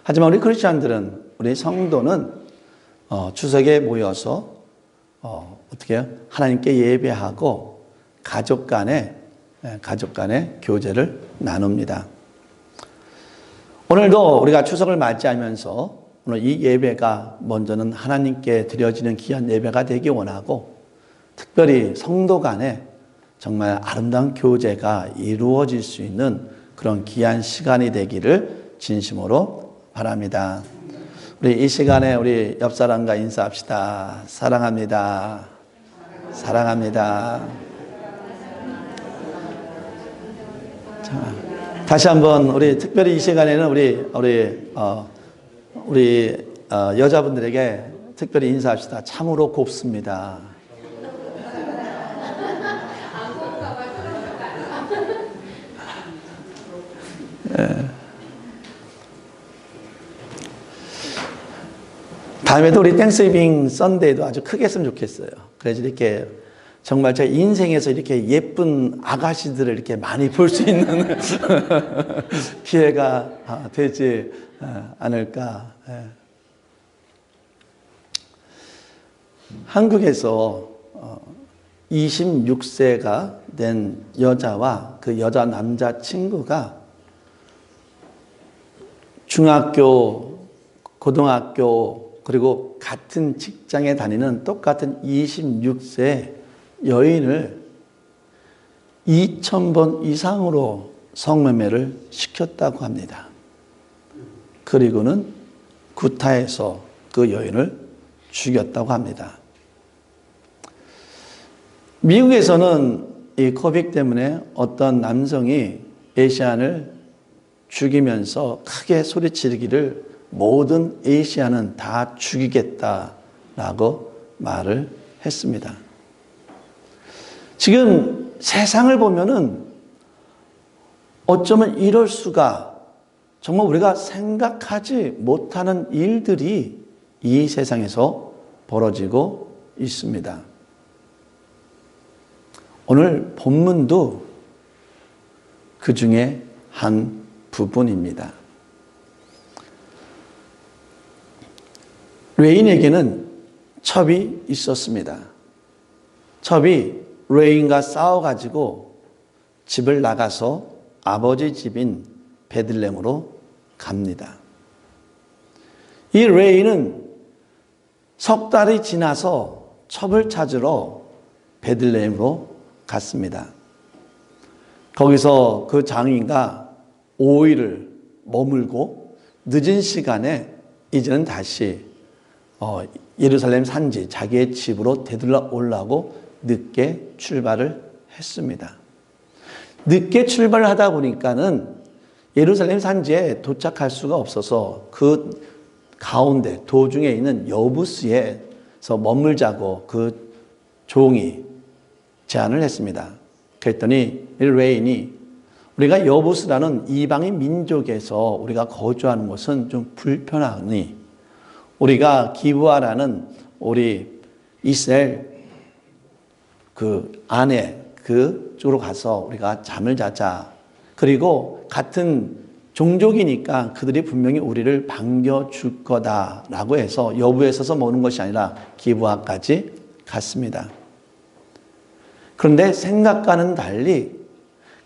하지만 우리 크리스천들은, 우리 성도는 추석에 모여서 어떻게 해요? 하나님께 예배하고 가족 간에 교제를 나눕니다. 오늘도 우리가 추석을 맞이하면서 오늘 이 예배가 먼저는 하나님께 드려지는 귀한 예배가 되기 원하고, 특별히 성도 간에 정말 아름다운 교제가 이루어질 수 있는 그런 귀한 시간이 되기를 진심으로 바랍니다. 우리 이 시간에 우리 옆 사람과 인사합시다. 사랑합니다. 사랑합니다. 자, 다시 한번 우리 특별히 이 시간에는 우리 여자분들에게 특별히 인사합시다. 참으로 곱습니다. 다음에도 우리 땡스기빙 썬데이도 아주 크게 했으면 좋겠어요. 그래서 이렇게 정말 제 인생에서 이렇게 예쁜 아가씨들을 이렇게 많이 볼 수 있는 기회가 되지 않을까. 한국에서 26세가 된 여자와 그 여자 남자친구가 중학교, 고등학교, 그리고 같은 직장에 다니는 똑같은 26세 여인을 2,000번 이상으로 성매매를 시켰다고 합니다. 그리고는 구타해서 그 여인을 죽였다고 합니다. 미국에서는 이 코빅 때문에 어떤 남성이 에이시안을 죽이면서 크게 소리치기를 모든 에이시안은 다 죽이겠다라고 말을 했습니다. 지금 세상을 보면은 어쩌면 이럴 수가, 정말 우리가 생각하지 못하는 일들이 이 세상에서 벌어지고 있습니다. 오늘 본문도 그 중에 한 부분입니다. 레인에게는 첩이 있었습니다. 첩이 레인과 싸워가지고 집을 나가서 아버지 집인 베들레헴으로 갑니다. 이 레인은 석 달이 지나서 첩을 찾으러 베들레헴으로 갔습니다. 거기서 그 장인과 5일을 머물고 늦은 시간에 이제는 다시 예루살렘 산지 자기의 집으로 되돌아 오려고 늦게 출발을 했습니다. 늦게 출발을 하다 보니까는 예루살렘 산지에 도착할 수가 없어서 그 가운데 도중에 있는 여부스에서 머물자고 그 종이 제안을 했습니다. 그랬더니 레인이, 우리가 여부스라는 이방인 민족에서 우리가 거주하는 것은 좀 불편하니 우리가 기브아라는 우리 이스라엘 그 안에 그쪽으로 가서 우리가 잠을 자자. 그리고 같은 종족이니까 그들이 분명히 우리를 반겨줄 거다라고 해서 여부에 서서 머는 것이 아니라 기브아까지 갔습니다. 그런데 생각과는 달리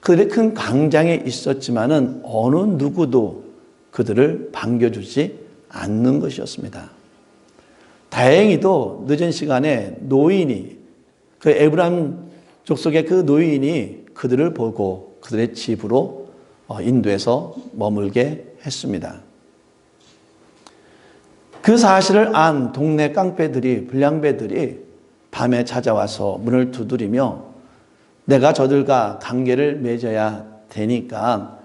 그들의 큰 광장에 있었지만은 어느 누구도 그들을 반겨주지 않는 것이었습니다. 다행히도 늦은 시간에 노인이, 그 에브라임 족속의 그 노인이 그들을 보고 그들의 집으로 인도해서 머물게 했습니다. 그 사실을 안 동네 깡패들이, 불량배들이 밤에 찾아와서 문을 두드리며 내가 저들과 관계를 맺어야 되니까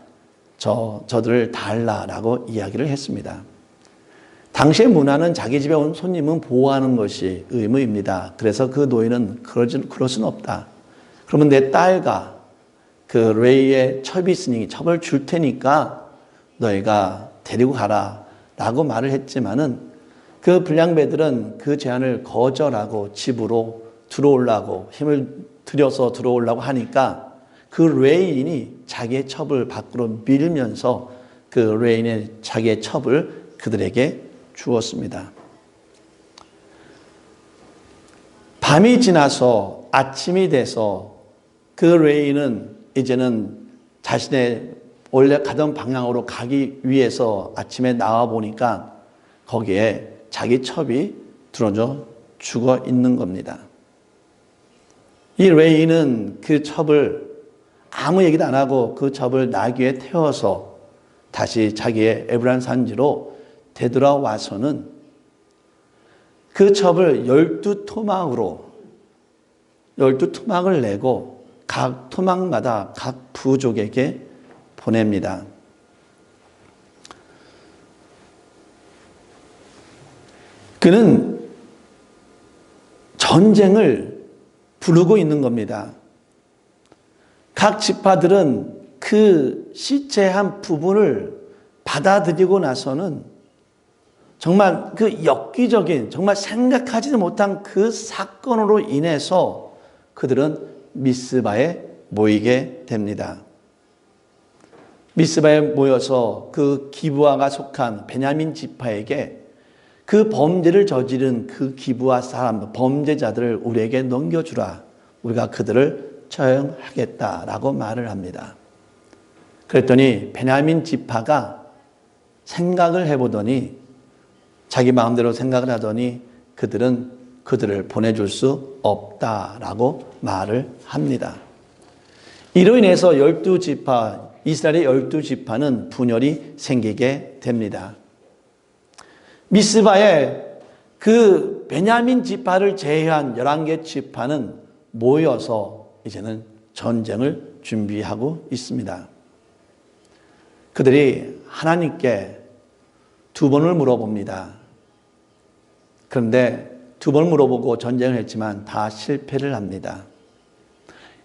저들을 달라라고 이야기를 했습니다. 당시의 문화는 자기 집에 온 손님은 보호하는 것이 의무입니다. 그래서 그 노인은 그럴 수는 없다. 그러면 내 딸과 그 레이의 첩이 있으니 첩을 줄 테니까 너희가 데리고 가라 라고 말을 했지만은 그 불량배들은 그 제안을 거절하고 집으로 들어오려고 힘을 들여서 들어오려고 하니까 그 레인이 자기의 첩을 밖으로 밀면서 그 레인의 자기의 첩을 그들에게 주었습니다. 밤이 지나서 아침이 돼서 그 레위는 이제는 자신의 원래 가던 방향으로 가기 위해서 아침에 나와 보니까 거기에 자기 첩이 들어져 죽어 있는 겁니다. 이 레위는 그 첩을 아무 얘기도 안 하고 그 첩을 나귀에 태워서 다시 자기의 에브란 산지로 되돌아와서는 그 첩을 12토막을 내고 각 토막마다 각 부족에게 보냅니다. 그는 전쟁을 부르고 있는 겁니다. 각 지파들은 그 시체 한 부분을 받아들이고 나서는 정말 그 엽기적인, 정말 생각하지도 못한 그 사건으로 인해서 그들은 미스바에 모이게 됩니다. 미스바에 모여서 그 기브아가 속한 베냐민 지파에게 그 범죄를 저지른 그 기브아 사람, 범죄자들을 우리에게 넘겨주라. 우리가 그들을 처형하겠다라고 말을 합니다. 그랬더니 베냐민 지파가 생각을 해보더니 자기 마음대로 생각을 하더니 그들은 그들을 보내줄 수 없다라고 말을 합니다. 이로 인해서 12지파, 이스라엘의 12지파는 분열이 생기게 됩니다. 미스바에 그 베냐민 지파를 제외한 11개 지파는 모여서 이제는 전쟁을 준비하고 있습니다. 그들이 하나님께 두 번을 물어봅니다. 그런데 두 번 물어보고 전쟁을 했지만 다 실패를 합니다.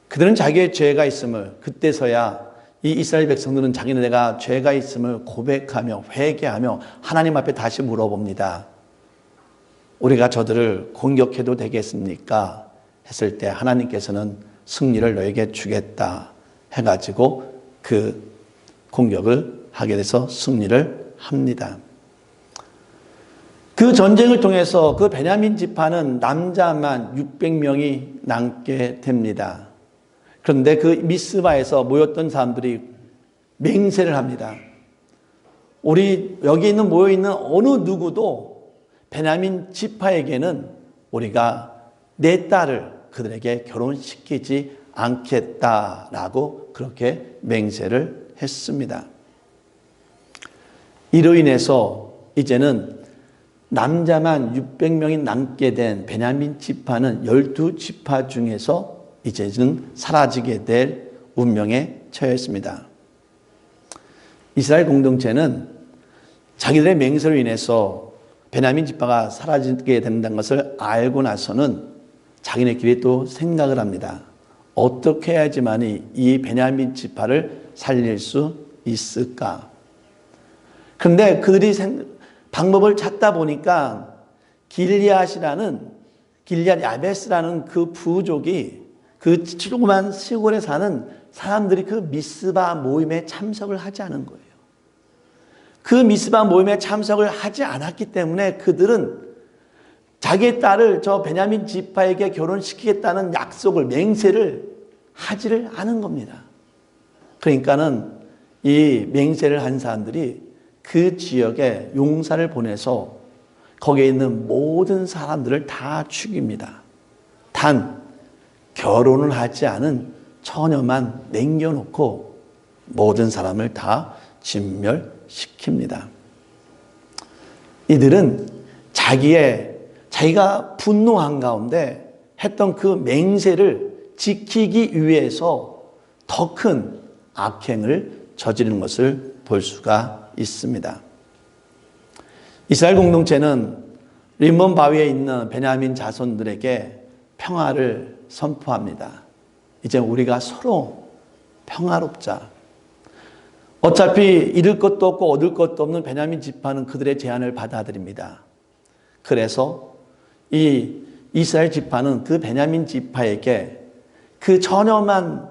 그들은 자기의 죄가 있음을, 그때서야 이 이스라엘 백성들은 자기네가 죄가 있음을 고백하며 회개하며 하나님 앞에 다시 물어봅니다. 우리가 저들을 공격해도 되겠습니까? 했을 때 하나님께서는 승리를 너에게 주겠다 해가지고 그 공격을 하게 돼서 승리를 합니다. 그 전쟁을 통해서 그 베냐민 지파는 남자만 600명이 남게 됩니다. 그런데 그 미스바에서 모였던 사람들이 맹세를 합니다. 우리 여기 있는 모여있는 어느 누구도 베냐민 지파에게는 우리가 내 딸을 그들에게 결혼시키지 않겠다라고 그렇게 맹세를 했습니다. 이로 인해서 이제는 남자만 600명이 남게 된 베냐민 지파는 12지파 중에서 이제는 사라지게 될 운명에 처했습니다. 이스라엘 공동체는 자기들의 맹세로 인해서 베냐민 지파가 사라지게 된다는 것을 알고 나서는 자기네끼리 또 생각을 합니다. 어떻게 해야지만 이 베냐민 지파를 살릴 수 있을까? 그런데 그들이 방법을 찾다 보니까 길리앗 야베스라는 그 부족이 그 조그만 시골에 사는 사람들이 그 미스바 모임에 참석을 하지 않은 거예요. 그 미스바 모임에 참석을 하지 않았기 때문에 그들은 자기의 딸을 저 베냐민 지파에게 결혼시키겠다는 약속을, 맹세를 하지를 않은 겁니다. 그러니까는 이 맹세를 한 사람들이 그 지역에 용사를 보내서 거기에 있는 모든 사람들을 다 죽입니다. 단 결혼을 하지 않은 처녀만 남겨놓고 모든 사람을 다 진멸시킵니다. 이들은 자기가 분노한 가운데 했던 그 맹세를 지키기 위해서 더 큰 악행을 저지르는 것을 볼 수가 있습니다. 이스라엘 공동체는 림몬 바위에 있는 베냐민 자손들에게 평화를 선포합니다. 이제 우리가 서로 평화롭자. 어차피 잃을 것도 없고 얻을 것도 없는 베냐민 지파는 그들의 제안을 받아들입니다. 그래서 이 이스라엘 지파는 그 베냐민 지파에게 그 처녀만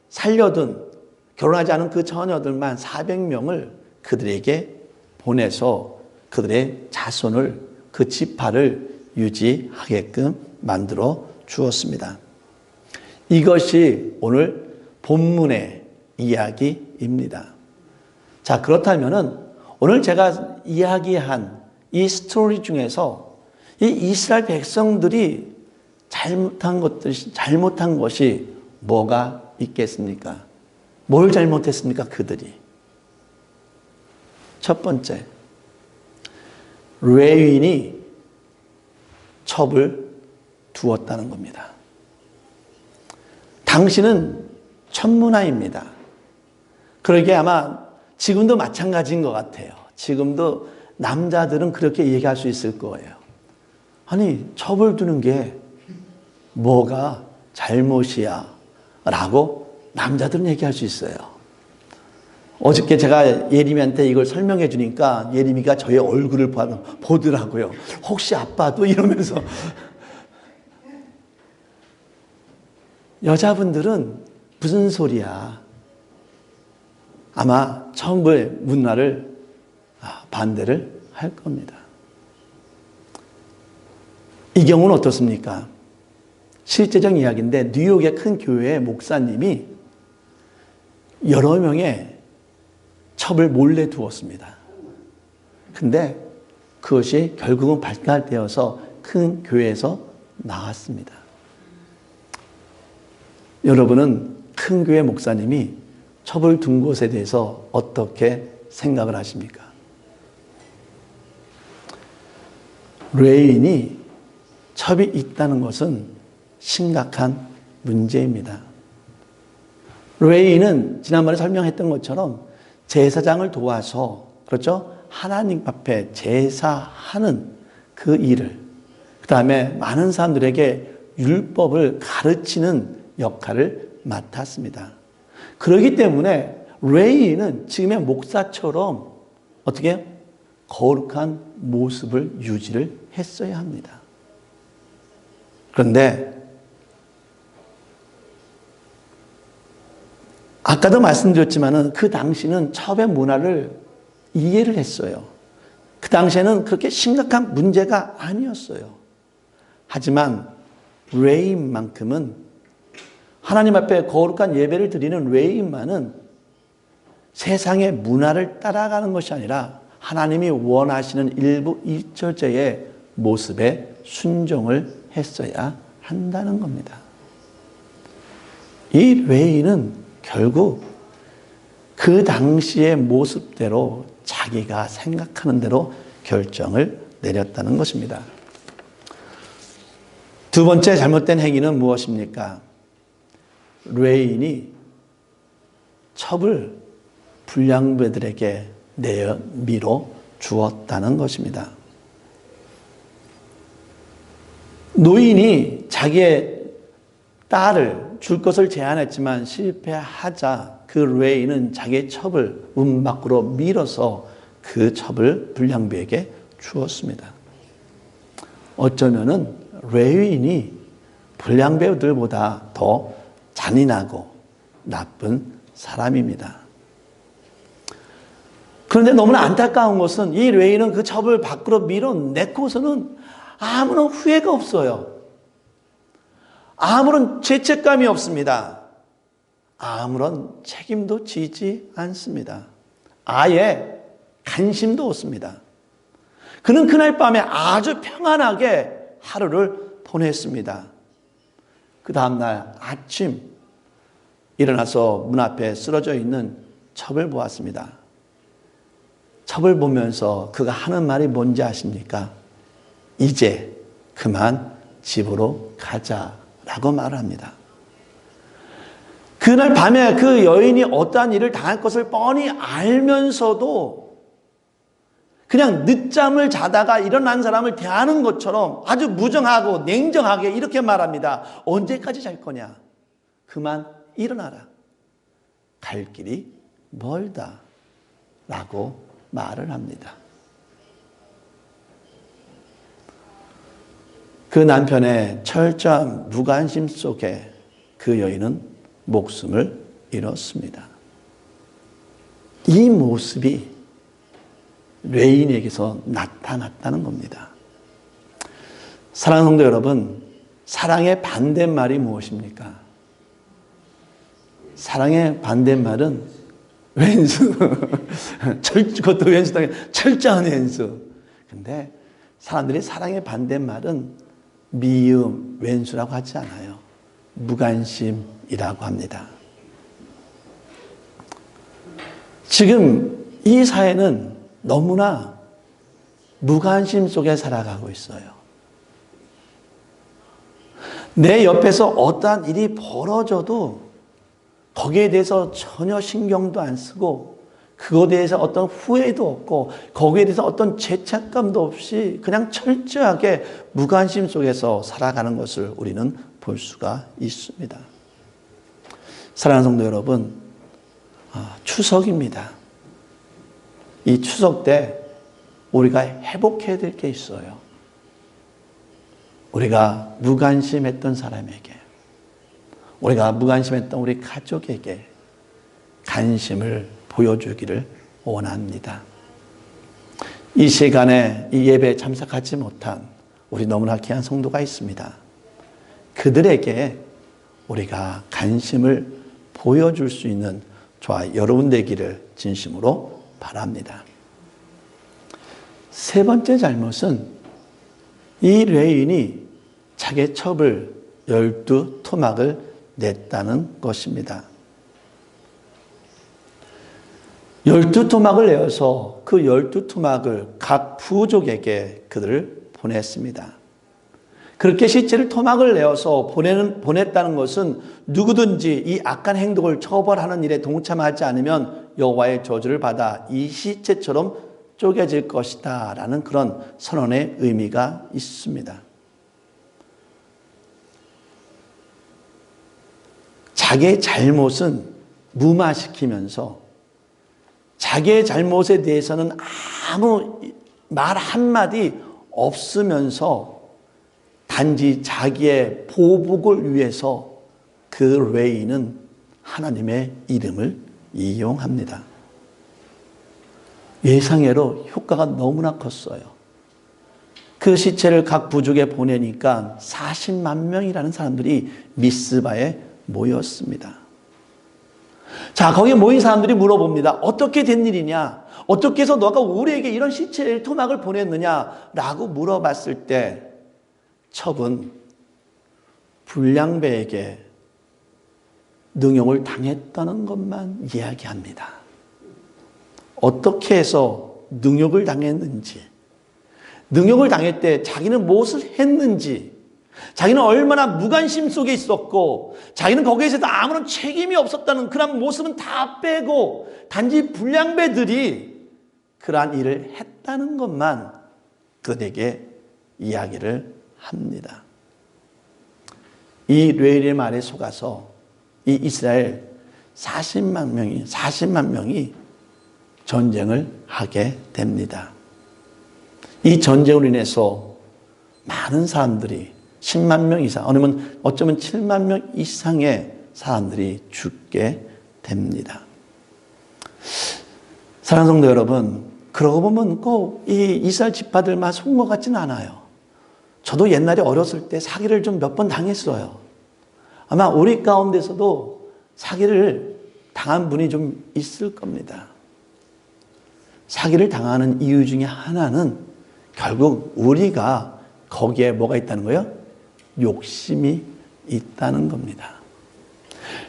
살려둔, 결혼하지 않은 그 처녀들만 400명을 그들에게 보내서 그들의 자손을, 그 지파를 유지하게끔 만들어 주었습니다. 이것이 오늘 본문의 이야기입니다. 자, 그렇다면은 오늘 제가 이야기한 이 스토리 중에서 이 이스라엘 백성들이 잘못한 것이 뭐가 있겠습니까? 뭘 잘못했습니까? 그들이. 첫 번째, 레위인이 첩을 두었다는 겁니다. 당시는 천문화입니다. 그러게 아마 지금도 마찬가지인 것 같아요. 지금도 남자들은 그렇게 얘기할 수 있을 거예요. 아니, 첩을 두는 게 뭐가 잘못이야? 라고 남자들은 얘기할 수 있어요. 어저께 제가 예림이한테 이걸 설명해 주니까 예림이가 저의 얼굴을 보더라고요. 혹시 아빠도? 이러면서. 여자분들은 무슨 소리야? 아마 첩의 문화를 반대를 할 겁니다. 이 경우는 어떻습니까? 실제적 이야기인데 뉴욕의 큰 교회의 목사님이 여러 명의 첩을 몰래 두었습니다. 근데 그것이 결국은 발달되어서 큰 교회에서 나왔습니다. 여러분은 큰 교회 목사님이 첩을 둔 것에 대해서 어떻게 생각을 하십니까? 레위인이 첩이 있다는 것은 심각한 문제입니다. 레위인은 지난번에 설명했던 것처럼 제사장을 도와서, 그렇죠? 하나님 앞에 제사하는 그 일을, 그 다음에 많은 사람들에게 율법을 가르치는 역할을 맡았습니다. 그렇기 때문에 레위인은 지금의 목사처럼 어떻게 거룩한 모습을 유지를 했어야 합니다. 그런데 아까도 말씀드렸지만 그 당시는 첩의 문화를 이해를 했어요. 그 당시에는 그렇게 심각한 문제가 아니었어요. 하지만 레위인만큼은, 하나님 앞에 거룩한 예배를 드리는 레위인만은 세상의 문화를 따라가는 것이 아니라 하나님이 원하시는 일부 일처제의 모습에 순종을 했어야 한다는 겁니다. 이 레위인은 결국 그 당시의 모습대로 자기가 생각하는 대로 결정을 내렸다는 것입니다. 두 번째 잘못된 행위는 무엇입니까? 레위인이 첩을 불량배들에게 내밀어 주었다는 것입니다. 노인이 자기의 딸을 줄 것을 제안했지만 실패하자 그 레위인은 자기의 첩을 문 밖으로 밀어서 그 첩을 불량배에게 주었습니다. 어쩌면은 레위인이 불량배들보다 더 잔인하고 나쁜 사람입니다. 그런데 너무나 안타까운 것은 이 레위인은 그 첩을 밖으로 밀어내고서는 아무런 후회가 없어요. 아무런 죄책감이 없습니다. 아무런 책임도 지지 않습니다. 아예 관심도 없습니다. 그는 그날 밤에 아주 평안하게 하루를 보냈습니다. 그 다음날 아침 일어나서 문 앞에 쓰러져 있는 첩을 보았습니다. 첩을 보면서 그가 하는 말이 뭔지 아십니까? 이제 그만 집으로 가자라고 말을 합니다. 그날 밤에 그 여인이 어떠한 일을 당할 것을 뻔히 알면서도 그냥 늦잠을 자다가 일어난 사람을 대하는 것처럼 아주 무정하고 냉정하게 이렇게 말합니다. 언제까지 잘 거냐? 그만 일어나라. 갈 길이 멀다. 라고 말을 합니다. 그 남편의 철저한 무관심 속에 그 여인은 목숨을 잃었습니다. 이 모습이 레인에게서 나타났다는 겁니다. 사랑하는 성도 여러분, 사랑의 반대말이 무엇입니까? 사랑의 반대말은 왼수. 그것도 왼수 당해 철저한 왼수. 근데 사람들이 사랑의 반대말은 미움, 왼수라고 하지 않아요. 무관심이라고 합니다. 지금 이 사회는 너무나 무관심 속에 살아가고 있어요. 내 옆에서 어떠한 일이 벌어져도 거기에 대해서 전혀 신경도 안 쓰고 그거에 대해서 어떤 후회도 없고 거기에 대해서 어떤 죄책감도 없이 그냥 철저하게 무관심 속에서 살아가는 것을 우리는 볼 수가 있습니다. 사랑하는 성도 여러분, 추석입니다. 이 추석 때 우리가 회복해야 될 게 있어요. 우리가 무관심했던 사람에게, 우리가 무관심했던 우리 가족에게 관심을 보여주기를 원합니다. 이 시간에 이 예배에 참석하지 못한 우리 너무나 귀한 성도가 있습니다. 그들에게 우리가 관심을 보여줄 수 있는 저와 여러분 되기를 진심으로 바랍니다. 세 번째 잘못은 이 레인이 자기 첩을 12토막을 냈다는 것입니다. 12토막을 내어서 그 12토막을 각 부족에게 그들을 보냈습니다. 그렇게 시체를 토막을 내어서 보냈다는 것은 누구든지 이 악한 행동을 처벌하는 일에 동참하지 않으면 여호와의 저주를 받아 이 시체처럼 쪼개질 것이다 라는 그런 선언의 의미가 있습니다. 자기의 잘못은 무마시키면서 자기의 잘못에 대해서는 아무 말 한마디 없으면서 단지 자기의 보복을 위해서 그 레인은 하나님의 이름을 이용합니다. 예상외로 효과가 너무나 컸어요. 그 시체를 각 부족에 보내니까 40만 명이라는 사람들이 미스바에 모였습니다. 자, 거기에 모인 사람들이 물어봅니다. 어떻게 된 일이냐? 어떻게 해서 너가 우리에게 이런 시체를 토막을 보냈느냐? 라고 물어봤을 때 첩은 불량배에게 능욕을 당했다는 것만 이야기합니다. 어떻게 해서 능욕을 당했는지, 능욕을 당할 때 자기는 무엇을 했는지, 자기는 얼마나 무관심 속에 있었고 자기는 거기에 대해서 아무런 책임이 없었다는 그런 모습은 다 빼고 단지 불량배들이 그러한 일을 했다는 것만 그들에게 이야기를 합니다. 이 레인의 말에 속아서 이 이스라엘 40만 명이 전쟁을 하게 됩니다. 이 전쟁으로 인해서 많은 사람들이 10만 명 이상, 아니면 어쩌면 7만 명 이상의 사람들이 죽게 됩니다. 사랑하는 성도 여러분, 그러고 보면 꼭 이 이스라엘 지파들만 속은 것 같지는 않아요. 저도 옛날에 어렸을 때 사기를 좀 몇 번 당했어요. 아마 우리 가운데서도 사기를 당한 분이 좀 있을 겁니다. 사기를 당하는 이유 중에 하나는 결국 우리가 거기에 뭐가 있다는 거예요? 욕심이 있다는 겁니다.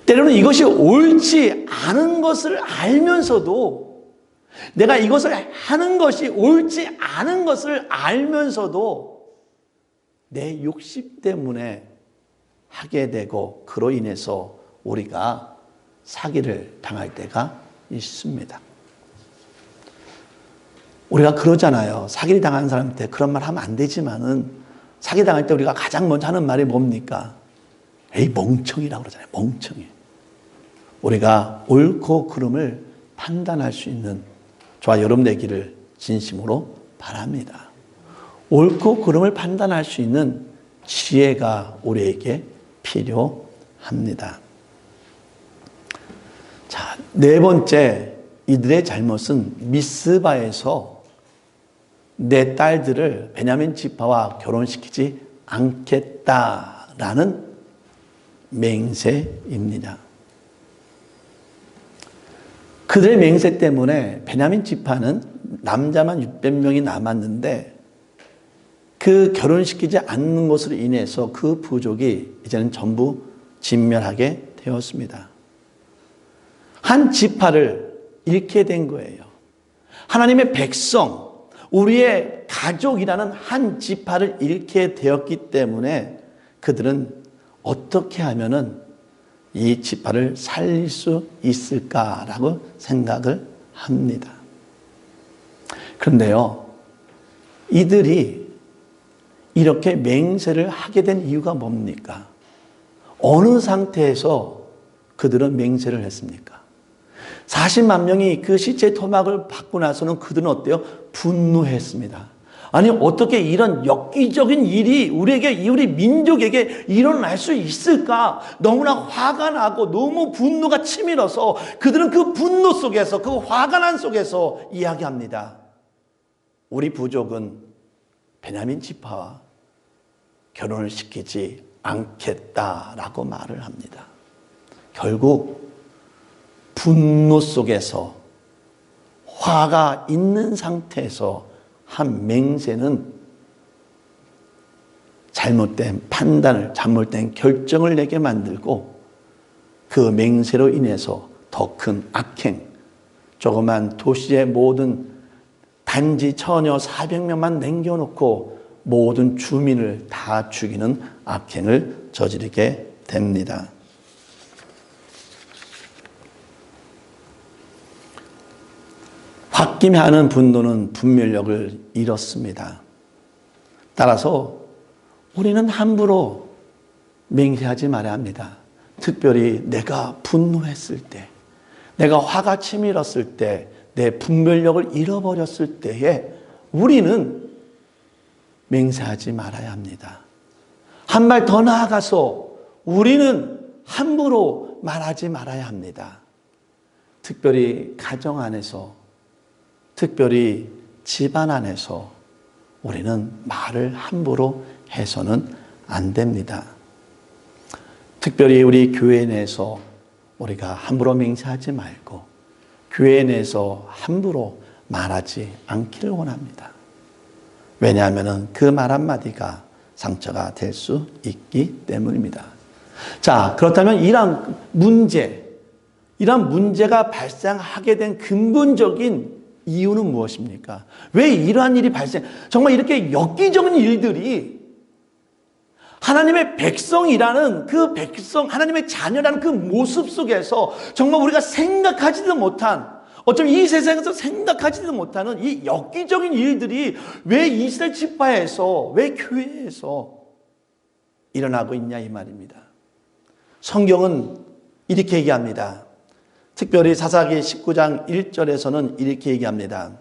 때로는 이것이 옳지 않은 것을 알면서도, 내가 이것을 하는 것이 옳지 않은 것을 알면서도 내 욕심 때문에 하게 되고 그로 인해서 우리가 사기를 당할 때가 있습니다. 우리가 그러잖아요. 사기를 당하는 사람한테 그런 말 하면 안 되지만은 사기 당할 때 우리가 가장 먼저 하는 말이 뭡니까? 에이, 멍청이라고 그러잖아요. 멍청이. 우리가 옳고 그름을 판단할 수 있는 저와 여러분 되기를 진심으로 바랍니다. 옳고 그름을 판단할 수 있는 지혜가 우리에게 필요합니다. 자, 네 번째, 이들의 잘못은 미스바에서 내 딸들을 베냐민 지파와 결혼시키지 않겠다라는 맹세입니다. 그들의 맹세 때문에 베냐민 지파는 남자만 600명이 남았는데 그 결혼시키지 않는 것으로 인해서 그 부족이 이제는 전부 진멸하게 되었습니다. 한 지파를 잃게 된 거예요. 하나님의 백성, 우리의 가족이라는 한 지파를 잃게 되었기 때문에 그들은 어떻게 하면은 이 지파를 살릴 수 있을까라고 생각을 합니다. 그런데요, 이들이 이렇게 맹세를 하게 된 이유가 뭡니까? 어느 상태에서 그들은 맹세를 했습니까? 40만 명이 그 시체 토막을 받고 나서는 그들은 어때요? 분노했습니다. 아니, 어떻게 이런 엽기적인 일이 우리 민족에게 일어날 수 있을까? 너무나 화가 나고 너무 분노가 치밀어서 그들은 그 분노 속에서, 그 화가 난 속에서 이야기합니다. 우리 부족은 베냐민 지파와 결혼을 시키지 않겠다라고 말을 합니다. 결국 분노 속에서 화가 있는 상태에서 한 맹세는 잘못된 판단을, 잘못된 결정을 내게 만들고 그 맹세로 인해서 더 큰 악행, 조그만 도시의 모든 단지 처녀 400명만 남겨놓고 모든 주민을 다 죽이는 악행을 저지르게 됩니다. 홧김에 하는 분노는 분별력을 잃었습니다. 따라서 우리는 함부로 맹세하지 말아야 합니다. 특별히 내가 분노했을 때, 내가 화가 치밀었을 때, 내 분별력을 잃어버렸을 때에 우리는 맹세하지 말아야 합니다. 한 발 더 나아가서 우리는 함부로 말하지 말아야 합니다. 특별히 가정 안에서, 특별히 집안 안에서 우리는 말을 함부로 해서는 안 됩니다. 특별히 우리 교회 내에서 우리가 함부로 맹세하지 말고 교회 내에서 함부로 말하지 않기를 원합니다. 왜냐하면 그 말 한마디가 상처가 될 수 있기 때문입니다. 자, 그렇다면 이러한 문제가 발생하게 된 근본적인 이유는 무엇입니까? 왜 이러한 일이 정말 이렇게 엽기적인 일들이 하나님의 백성이라는 그 백성, 하나님의 자녀라는 그 모습 속에서 정말 우리가 생각하지도 못한, 어쩌면 이 세상에서 생각하지도 못하는 이 엽기적인 일들이 왜 이스라엘 지파에서, 왜 교회에서 일어나고 있냐 이 말입니다. 성경은 이렇게 얘기합니다. 특별히 사사기 19장 1절에서는 이렇게 얘기합니다.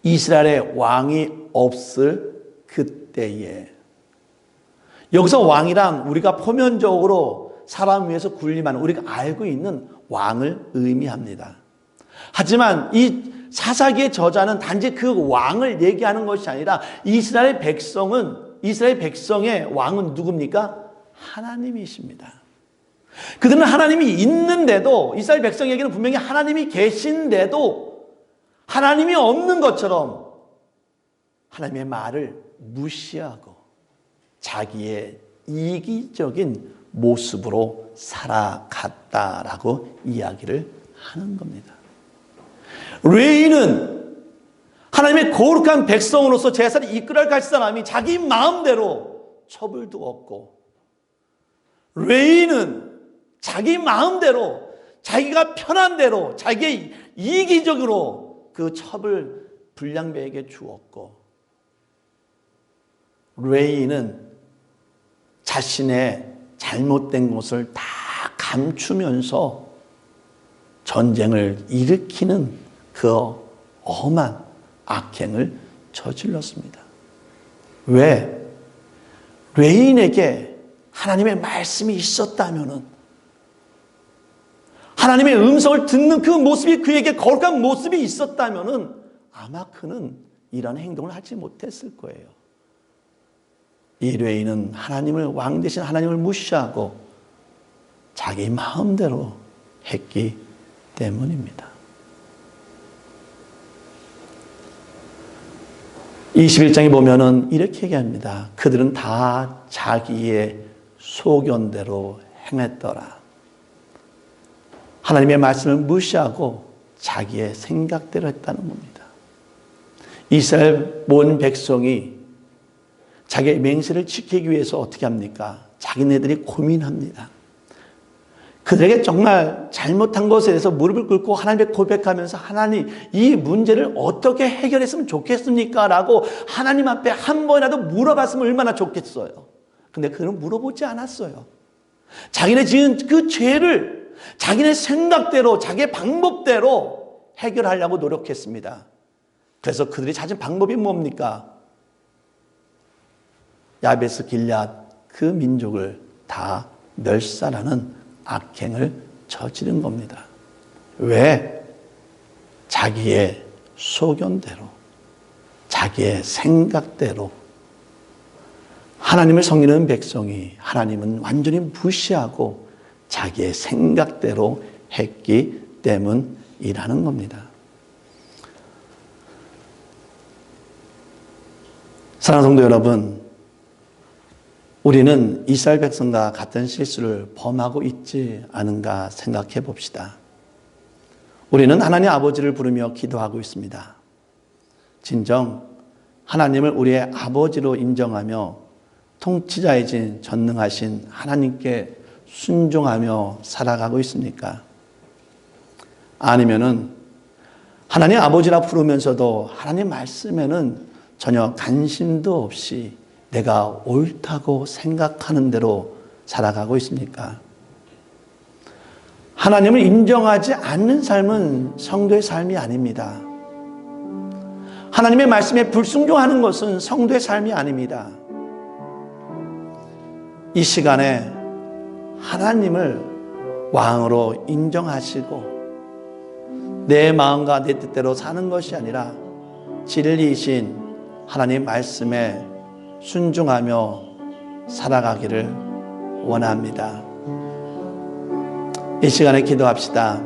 이스라엘의 왕이 없을 그때에. 여기서 왕이란 우리가 표면적으로 사람 위에서 군림하는, 우리가 알고 있는 왕을 의미합니다. 하지만 이 사사기의 저자는 단지 그 왕을 얘기하는 것이 아니라 이스라엘 백성의 왕은 누굽니까? 하나님이십니다. 그들은 하나님이 있는데도, 이스라엘 백성에게는 분명히 하나님이 계신데도 하나님이 없는 것처럼 하나님의 말을 무시하고 자기의 이기적인 모습으로 살아갔다라고 이야기를 하는 겁니다. 레위는 하나님의 거룩한 백성으로서 제사를 이끌어갈 갈 사람이 자기 마음대로 첩을 두었고, 레위는 자기 마음대로, 자기가 편한 대로, 자기의 이기적으로 그 첩을 불량배에게 주었고, 레위는 자신의 잘못된 것을 다 감추면서 전쟁을 일으키는 그 엄한 악행을 저질렀습니다. 왜? 레위인에게 하나님의 말씀이 있었다면은, 하나님의 음성을 듣는 그 모습이, 그에게 거룩한 모습이 있었다면은 아마 그는 이런 행동을 하지 못했을 거예요. 이 레위는 하나님을, 왕 대신 하나님을 무시하고 자기 마음대로 했기 때문입니다. 21장에 보면은 이렇게 얘기합니다. 그들은 다 자기의 소견대로 행했더라. 하나님의 말씀을 무시하고 자기의 생각대로 했다는 겁니다. 이스라엘 온 백성이 자기의 맹세를 지키기 위해서 어떻게 합니까? 자기네들이 고민합니다. 그들에게 정말 잘못한 것에 대해서 무릎을 꿇고 하나님께 고백하면서 하나님, 이 문제를 어떻게 해결했으면 좋겠습니까? 라고 하나님 앞에 한 번이라도 물어봤으면 얼마나 좋겠어요. 근데 그는 물어보지 않았어요. 자기네 지은 그 죄를 자기네 생각대로, 자기의 방법대로 해결하려고 노력했습니다. 그래서 그들이 찾은 방법이 뭡니까? 야베스 길앗 그 민족을 다 멸살하는 악행을 저지른 겁니다. 왜? 자기의 소견대로, 자기의 생각대로. 하나님을 섬기는 백성이 하나님은 완전히 무시하고 자기의 생각대로 했기 때문이라는 겁니다. 사랑하는 성도 여러분, 우리는 이스라엘 백성과 같은 실수를 범하고 있지 않은가 생각해 봅시다. 우리는 하나님 아버지를 부르며 기도하고 있습니다. 진정 하나님을 우리의 아버지로 인정하며 통치자이신 전능하신 하나님께 순종하며 살아가고 있습니까? 아니면은 하나님 아버지라 부르면서도 하나님 말씀에는 전혀 관심도 없이 내가 옳다고 생각하는 대로 살아가고 있습니까? 하나님을 인정하지 않는 삶은 성도의 삶이 아닙니다. 하나님의 말씀에 불순종하는 것은 성도의 삶이 아닙니다. 이 시간에 하나님을 왕으로 인정하시고 내 마음과 내 뜻대로 사는 것이 아니라 진리이신 하나님 말씀에 순종하며 살아가기를 원합니다. 이 시간에 기도합시다.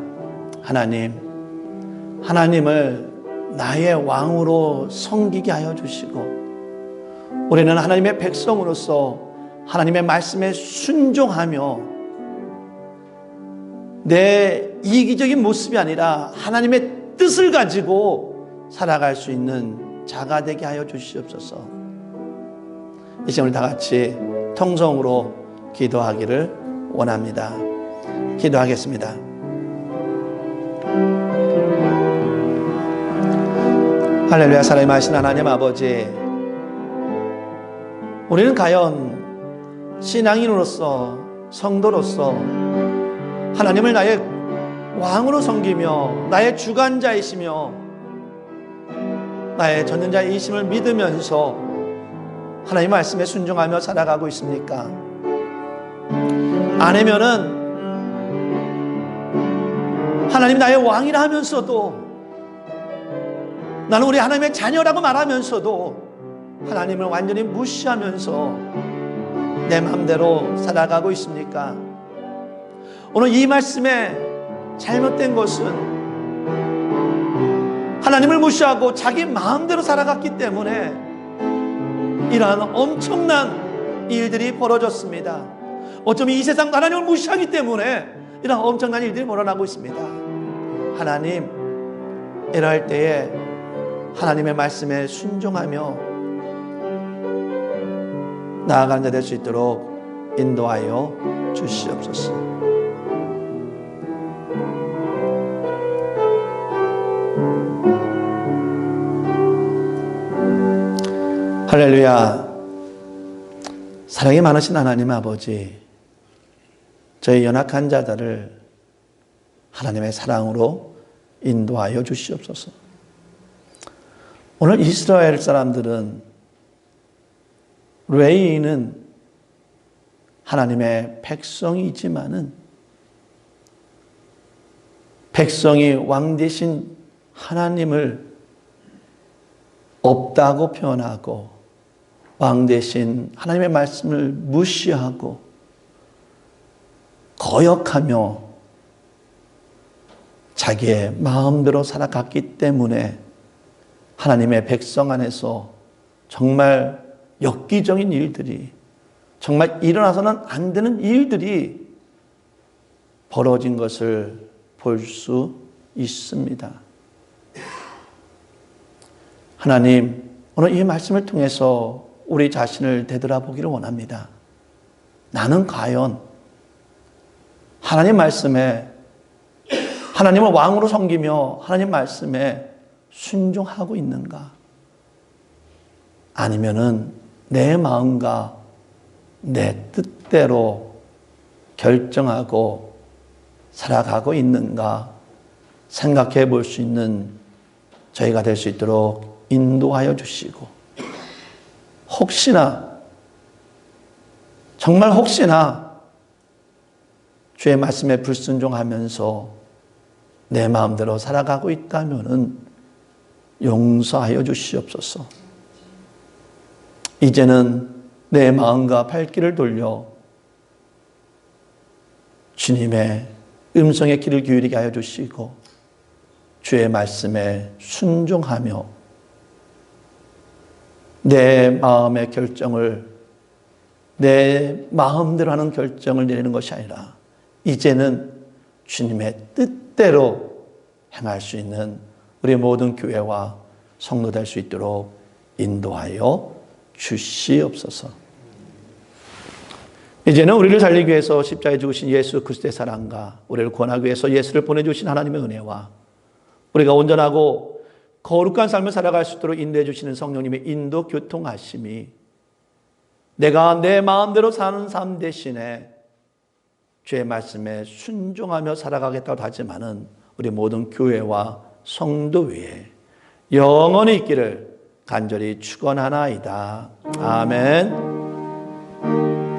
하나님을 나의 왕으로 섬기게 하여 주시고 우리는 하나님의 백성으로서 하나님의 말씀에 순종하며 내 이기적인 모습이 아니라 하나님의 뜻을 가지고 살아갈 수 있는 자가 되게 하여 주시옵소서. 이 시간 우리 다 같이 통성으로 기도하기를 원합니다. 기도하겠습니다. 할렐루야. 살아계신 하나님 아버지, 우리는 과연 신앙인으로서 성도로서 하나님을 나의 왕으로 섬기며 나의 주관자이시며 나의 전능자이심을 믿으면서 하나님 말씀에 순종하며 살아가고 있습니까? 아니면은 하나님 나의 왕이라 하면서도 나는 우리 하나님의 자녀라고 말하면서도 하나님을 완전히 무시하면서 내 마음대로 살아가고 있습니까? 오늘 이 말씀에 잘못된 것은 하나님을 무시하고 자기 마음대로 살아갔기 때문에 이러한 엄청난 일들이 벌어졌습니다. 어쩌면 이 세상도 하나님을 무시하기 때문에 이러한 엄청난 일들이 벌어나고 있습니다. 하나님, 이럴 때에 하나님의 말씀에 순종하며 나아가는 자 될 수 있도록 인도하여 주시옵소서. 할렐루야. 사랑이 많으신 하나님 아버지, 저희 연약한 자들을 하나님의 사랑으로 인도하여 주시옵소서. 오늘 이스라엘 사람들은, 레위인은 하나님의 백성이지만은 백성이 왕 대신 하나님을 없다고 표현하고 왕 대신 하나님의 말씀을 무시하고 거역하며 자기의 마음대로 살아갔기 때문에 하나님의 백성 안에서 정말 엽기적인 일들이, 정말 일어나서는 안 되는 일들이 벌어진 것을 볼 수 있습니다. 하나님, 오늘 이 말씀을 통해서 우리 자신을 되돌아보기를 원합니다. 나는 과연 하나님 말씀에, 하나님을 왕으로 섬기며 하나님 말씀에 순종하고 있는가? 아니면은 내 마음과 내 뜻대로 결정하고 살아가고 있는가 생각해 볼 수 있는 저희가 될 수 있도록 인도하여 주시고, 혹시나, 정말 혹시나 주의 말씀에 불순종하면서 내 마음대로 살아가고 있다면은 용서하여 주시옵소서. 이제는 내 마음과 발길을 돌려 주님의 음성의 귀를 기울이게 하여 주시고 주의 말씀에 순종하며 내 마음의 결정을, 내 마음대로 하는 결정을 내리는 것이 아니라 이제는 주님의 뜻대로 행할 수 있는 우리 모든 교회와 성도 될 수 있도록 인도하여 주시옵소서. 이제는 우리를 살리기 위해서 십자가에 죽으신 예수 그리스도의 사랑과 우리를 구원하기 위해서 예수를 보내주신 하나님의 은혜와 우리가 온전하고 거룩한 삶을 살아갈 수 있도록 인도해 주시는 성령님의 인도 교통하심이 내가 내 마음대로 사는 삶 대신에 주의 말씀에 순종하며 살아가겠다고 하지만은 우리 모든 교회와 성도 위에 영원히 있기를 간절히 축원하나이다. 아멘.